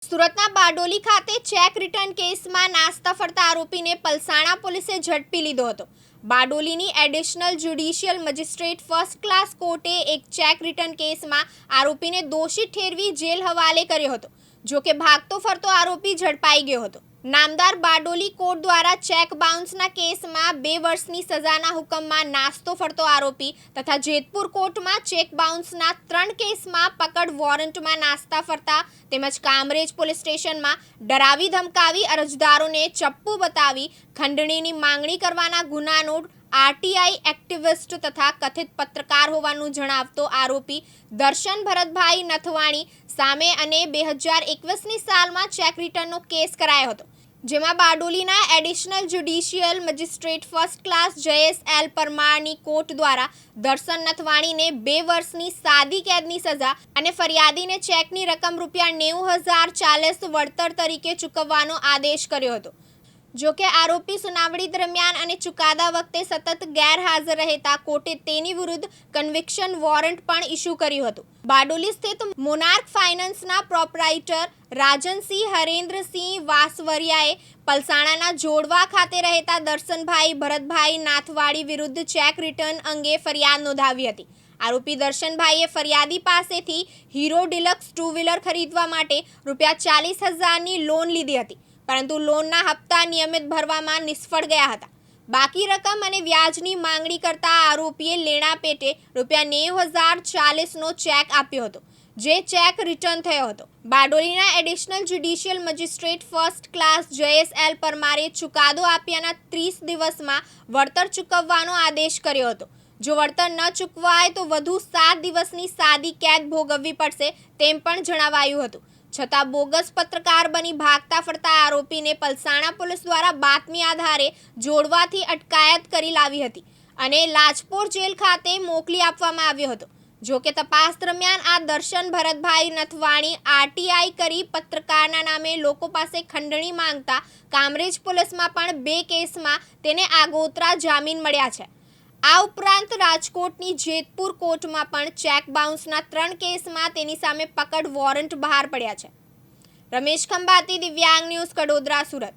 સુરતના બારડોલી ખાતે cheque return કેસમાં નાસ્તા ફરતા આરોપીને પલસાણા પોલીસે ઝડપી લીધો હતો. બારડોલીની additional judicial magistrate first class કોર્ટે એક ચેક રિટર્ન કેસમાં આરોપીને દોષિત ઠેરવી જેલ હવાલે કર્યો હતો. જો કે ભાગતો ફરતો આરોપી ઝડપાઈ ગયો હતો. નામદાર બારડોલી કોર્ટ દ્વારા ચેક બાઉન્સના કેસમાં 2 વર્ષની સજાના હુકમમાં નાસ્તો ફરતો આરોપી તથા જેતપુર કોર્ટમાં ચેક બાઉન્સના 3 કેસમાં પકડ વોરંટમાં નાસ્તા ફરતા તેમજ કામરેજ પોલીસ સ્ટેશનમાં ડરાવી ધમકાવી અરજદારોને ચપ્પુ બતાવી ખંડણીની માંગણી કરવાના ગુનાનો આરટીઆઈ એક્ટિવિસ્ટ તથા કથિત પત્રકાર હોવાનું જણાવતો આરોપી દર્શન ભરતભાઈ નથવાણી સામે અને 2021ની સાલમાં ચેક રિટર્નનો કેસ કરાયો હતો. જેમાં બારડોલીના additional judicial magistrate first class Jayesh L પરમારની કોર્ટ દ્વારા દર્શન નથવાણીને 2 વર્ષની સાદી કેદની સજા અને ફરિયાદીને ચેકની રકમ ₹90,040 વળતર તરીકે ચૂકવવાનો આદેશ કર્યો હતો. જો કે આરોપી સુનાવણી દરમિયાન અને ચુકાદા વખતે સતત ગેરહાજર રહેતા કોર્ટે તેની વિરુદ્ધ કન્વિક્શન વોરંટ પણ ઇસ્યુ કર્યું હતું. બારડોલી સ્થિત મોનાર્ક ફાઇનાન્સના પ્રોપરાઇટર રાજનસિંહ હરેન્દ્રસિંહ વાસવરિયાએ પલસાણાના જોડવા ખાતે રહેતા દર્શનભાઈ ભરતભાઈ નાથવાડી વિરુદ્ધ ચેક રિટર્ન અંગે ફરિયાદ નોંધાવી હતી. આરોપી દર્શનભાઈએ ફરિયાદી પાસેથી હીરો ડિલક્સ 2 વ્હીલર ખરીદવા માટે ₹40,000ની લોન લીધી હતી, પરંતુ લોનના હપ્તા નિયમિત ભરવામાં નિષ્ફળ ગયા હતા. બાકી રકમ અને વ્યાજની માંગણી કરતા આરોપીએ લેણા પેટે ₹90,040નો ચેક આપ્યો હતો, જે ચેક રિટર્ન થયો હતો. બારડોલીના additional judicial magistrate first class Jayesh L પરમારે ચુકાદો આપ્યાના 30 દિવસમાં વળતર ચૂકવવાનો આદેશ કર્યો હતો. જો વળતર ન ચૂકવાય તો વધુ 7 દિવસની સાદી કેદ ભોગવવી પડશે તેમ પણ જણાવાયું હતું. છતાં બોગસ પત્રકાર બની ભાગતા ફરતા આરોપીને પલસાણા પોલીસ દ્વારા બાતમી આધારે જોડવાથી અટકાયત કરી લાવી હતી અને લાજપોર જેલ ખાતે મોકલી આપવામાં આવ્યો હતો. જો કે તપાસ દરમિયાન આ દર્શન ભરતભાઈ નથવાણી આરટીઆઈ કરી પત્રકારના નામે લોકો પાસે ખંડણી માંગતા કામરેજ પોલીસમાં પણ 2 કેસમાં તેને આગોતરા જામીન મળ્યા છે. આ ઉપરાંત રાજકોટની જેતપુર કોર્ટમાં પણ ચેક બાઉન્સના 3 કેસમાં તેની સામે પકડ વોરંટ બહાર પડ્યા છે. રમેશ ખંભાતી, દિવ્યાંગ ન્યૂઝ, કડોદરા, સુરત.